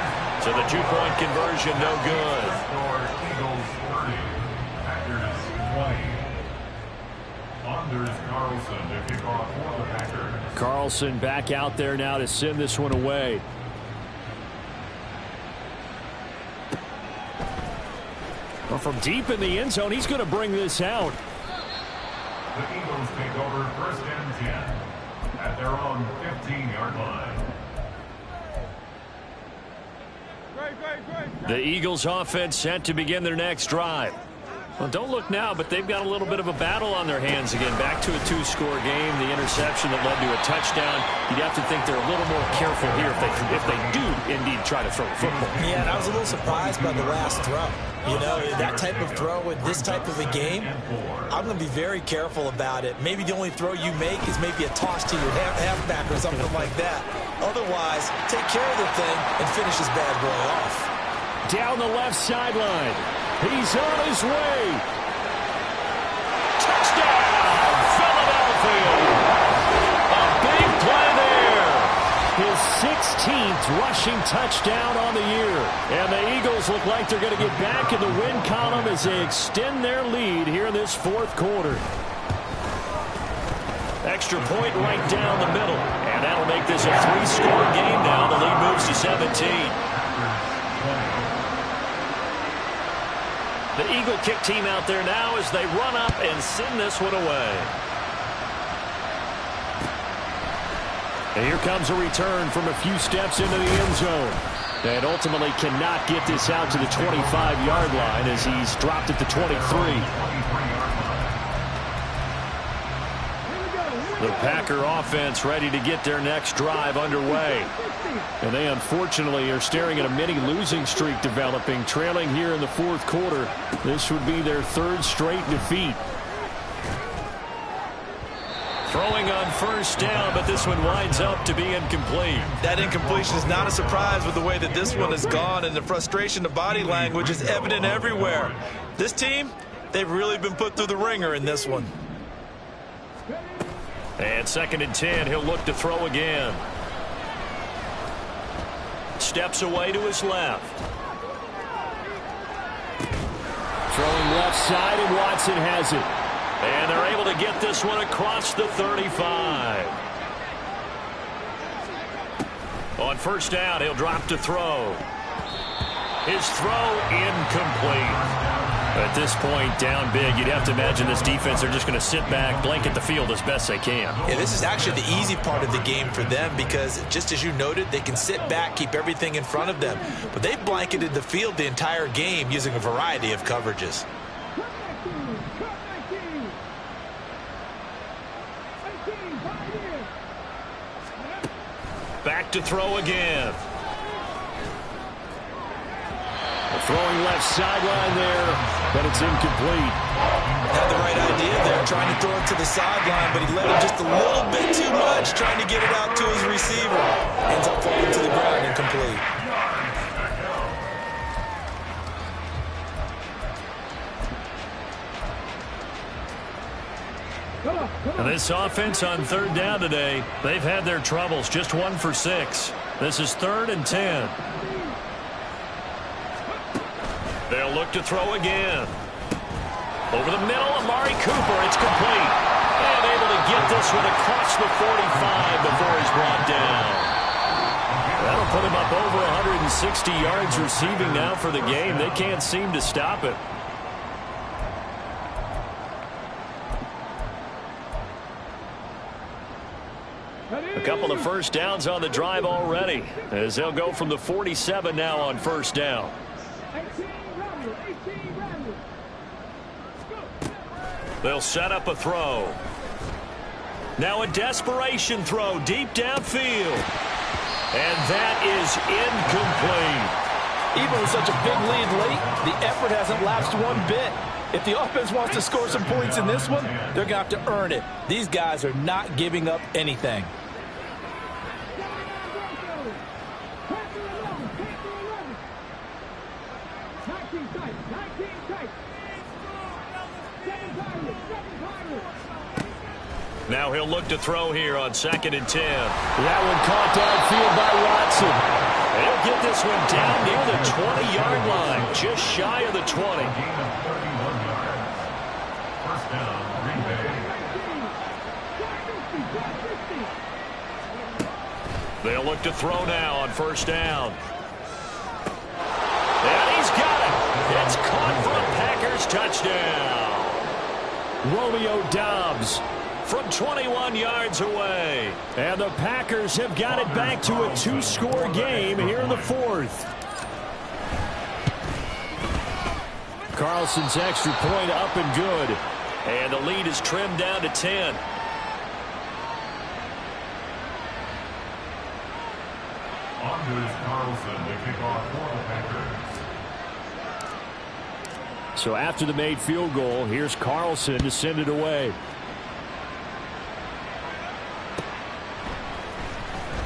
So the 2-point conversion no good. Score Eagles 30, Packers 20. Anders Carlson to kick off for the Packers. Carlson back out there now to send this one away. Well, from deep in the end zone, he's going to bring this out. The Eagles take over 1st and 10. at their own 15-yard line. The Eagles offense set to begin their next drive. Well, don't look now, but they've got a little bit of a battle on their hands again. Back to a two-score game. The interception that led to a touchdown. You'd have to think they're a little more careful here if they do indeed try to throw the football. Yeah, and I was a little surprised by the last throw. You know, that type of throw in this type of a game, I'm going to be very careful about it. Maybe the only throw you make is maybe a toss to your halfback or something like that. Otherwise, take care of the thing and finish this bad boy off. Down the left sideline. He's on his way. Touchdown, Philadelphia. A big play there. His 16th rushing touchdown on the year. And the Eagles look like they're going to get back in the win column as they extend their lead here in this fourth quarter. Extra point right down the middle. And that'll make this a three-score game now. The lead moves to 17. The Eagle kick team out there now as they run up and send this one away. And here comes a return from a few steps into the end zone. And ultimately cannot get this out to the 25-yard line as he's dropped at the 23. The Packer offense ready to get their next drive underway. And they unfortunately are staring at a mini losing streak developing, trailing here in the fourth quarter. This would be their third straight defeat. Throwing on first down, but this one winds up to be incomplete. That incompletion is not a surprise with the way that this one has gone, and the frustration of body language is evident everywhere. This team, they've really been put through the ringer in this one. And 2nd and 10, he'll look to throw again. Steps away to his left. Throwing left side, and Watson has it. And they're able to get this one across the 35. On first down, he'll drop to throw. His throw incomplete. At this point, down big, you'd have to imagine this defense, they're just going to sit back, blanket the field as best they can. Yeah, this is actually the easy part of the game for them because, just as you noted, they can sit back, keep everything in front of them. But they've blanketed the field the entire game using a variety of coverages. Back to throw again. Throwing left sideline there, but it's incomplete. Had the right idea there, trying to throw it to the sideline, but he let it just a little bit too much, trying to get it out to his receiver. Ends up falling to the ground, incomplete. And this offense on third down today, they've had their troubles, just 1 for 6. This is 3rd and 10. They'll look to throw again. Over the middle, Amari Cooper. It's complete. And able to get this one across the 45 before he's brought down. That'll put him up over 160 yards receiving now for the game. They can't seem to stop it. A couple of first downs on the drive already, as they'll go from the 47 now on first down. They'll set up a throw. Now a desperation throw deep downfield. And that is incomplete. Even with such a big lead late, the effort hasn't lapsed one bit. If the offense wants to score some points in this one, they're going to have to earn it. These guys are not giving up anything. Now he'll look to throw here on 2nd and 10. That one caught downfield by Watson. And he'll get this one down near the 20-yard line, just shy of the 20. First down, Green Bay. They'll look to throw now on first down. And he's got it. It's caught for a Packers touchdown. Romeo Doubs from 21 yards away. And the Packers have got it back to a two-score game here in the fourth. Carlson's extra point up and good. And the lead is trimmed down to 10. Anders Carlson to kick off for the Packers. So after the made field goal, here's Carlson to send it away.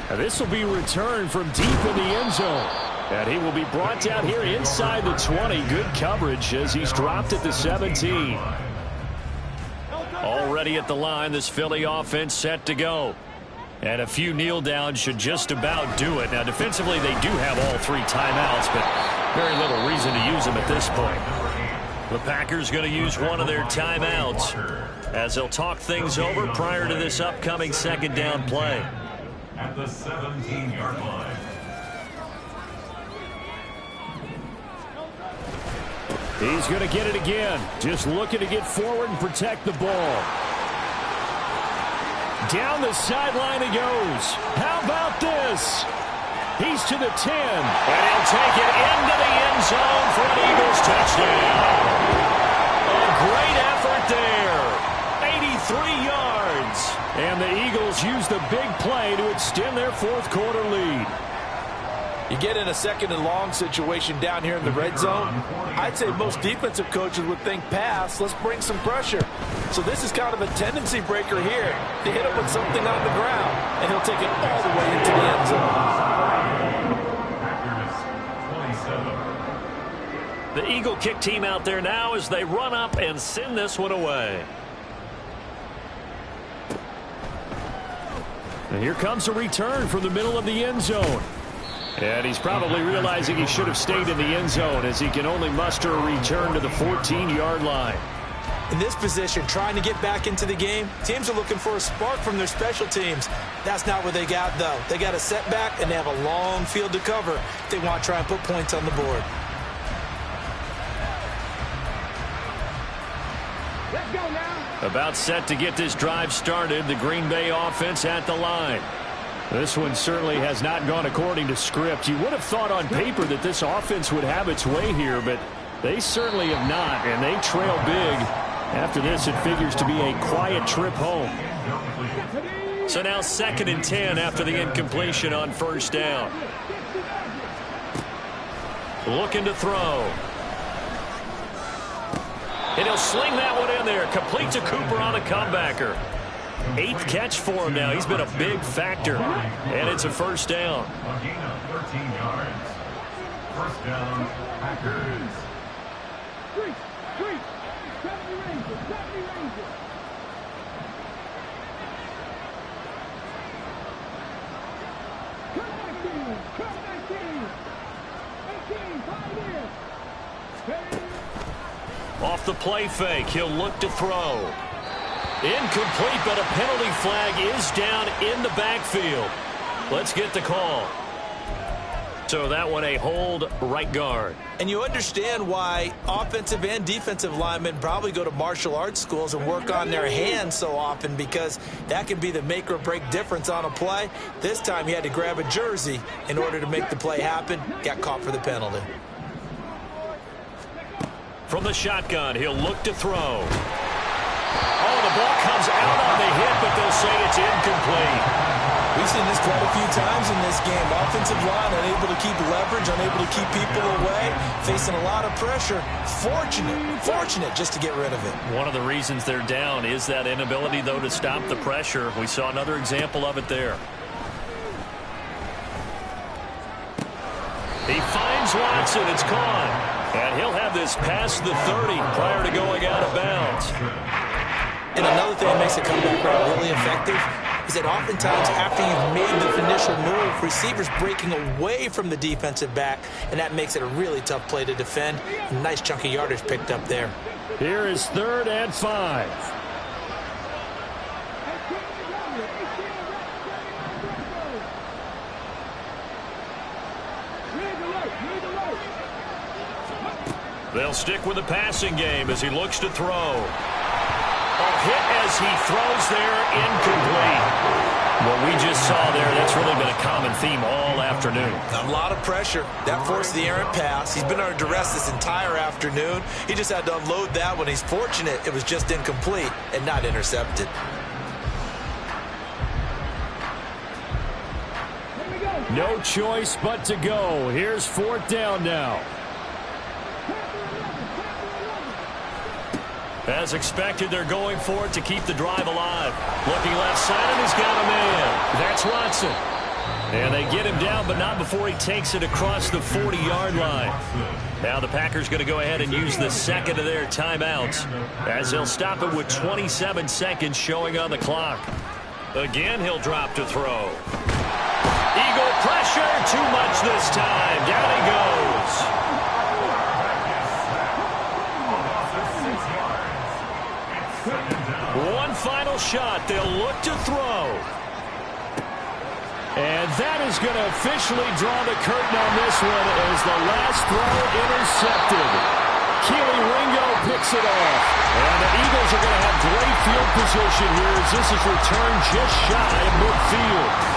Now this will be returned from deep in the end zone. And he will be brought down here inside the 20. Good coverage as he's dropped at the 17. Already at the line, this Philly offense set to go. And a few kneel downs should just about do it. Now defensively they do have all 3 timeouts, but very little reason to use them at this point. The Packers going to use one of their timeouts as they'll talk things over prior to this upcoming second down play. At the 17-yard line. He's going to get it again. Just looking to get forward and protect the ball. Down the sideline he goes. How about this? He's to the 10. And he'll take it into the end zone for an Eagles touchdown. A great effort there. 83 yards. And the Eagles use the big play to extend their fourth quarter lead. You get in a second and long situation down here in the red zone. I'd say most defensive coaches would think pass. Let's bring some pressure. So this is kind of a tendency breaker here to hit him with something on the ground. And he'll take it all the way into the end zone. The Eagle kick team out there now as they run up and send this one away. And here comes a return from the middle of the end zone. And he's probably realizing he should have stayed in the end zone as he can only muster a return to the 14-yard line. In this position, trying to get back into the game, teams are looking for a spark from their special teams. That's not what they got, though. They got a setback, and they have a long field to cover if they want to try and put points on the board. Let's go now. About set to get this drive started, the Green Bay offense at the line. This one certainly has not gone according to script. You would have thought on paper that this offense would have its way here, but they certainly have not, and they trail big. After this, it figures to be a quiet trip home. So now 2nd and 10 after the incompletion on first down. Looking to throw. And he'll sling that one in there. Complete to Cooper on a comebacker. 8th catch for him now. He's been a big factor. And it's a first down. A gain of 13 yards. First down, Packers. Off the play fake, he'll look to throw. Incomplete, but a penalty flag is down in the backfield. Let's get the call. So that one a hold, right guard. And you understand why offensive and defensive linemen probably go to martial arts schools and work on their hands so often, because that can be the make or break difference on a play. This time he had to grab a jersey in order to make the play happen. Got caught for the penalty. From the shotgun, he'll look to throw. Oh, the ball comes out on the hit, but they'll say it's incomplete. We've seen this quite a few times in this game. Offensive line unable to keep leverage, unable to keep people away, facing a lot of pressure. Fortunate just to get rid of it. One of the reasons they're down is that inability, though, to stop the pressure. We saw another example of it there. He finds Watson. It's gone. And he'll have this past the 30 prior to going out of bounds. And another thing that makes a comeback route really effective is that oftentimes after you've made the initial move, receivers breaking away from the defensive back, and that makes it a really tough play to defend. A nice chunk of yardage picked up there. Here is 3rd and 5. They'll stick with the passing game as he looks to throw. Oh, hit as he throws there, incomplete. What we just saw there, that's really been a common theme all afternoon. A lot of pressure. That forced the errant pass. He's been under duress this entire afternoon. He just had to unload that one. He's fortunate it was just incomplete and not intercepted. No choice but to go. Here's 4th down now. As expected, they're going for it to keep the drive alive. Looking left side, and he's got a man. That's Watson. And they get him down, but not before he takes it across the 40-yard line. Now the Packers going to go ahead and use the second of their timeouts, as they'll stop it with 27 seconds showing on the clock. Again, he'll drop to throw. Eagle pressure, too much this time. Down he goes. One final shot. They'll look to throw. And that is going to officially draw the curtain on this one as the last throw intercepted. Keely Ringo picks it off. And the Eagles are going to have great field position here as this is returned just shy of midfield.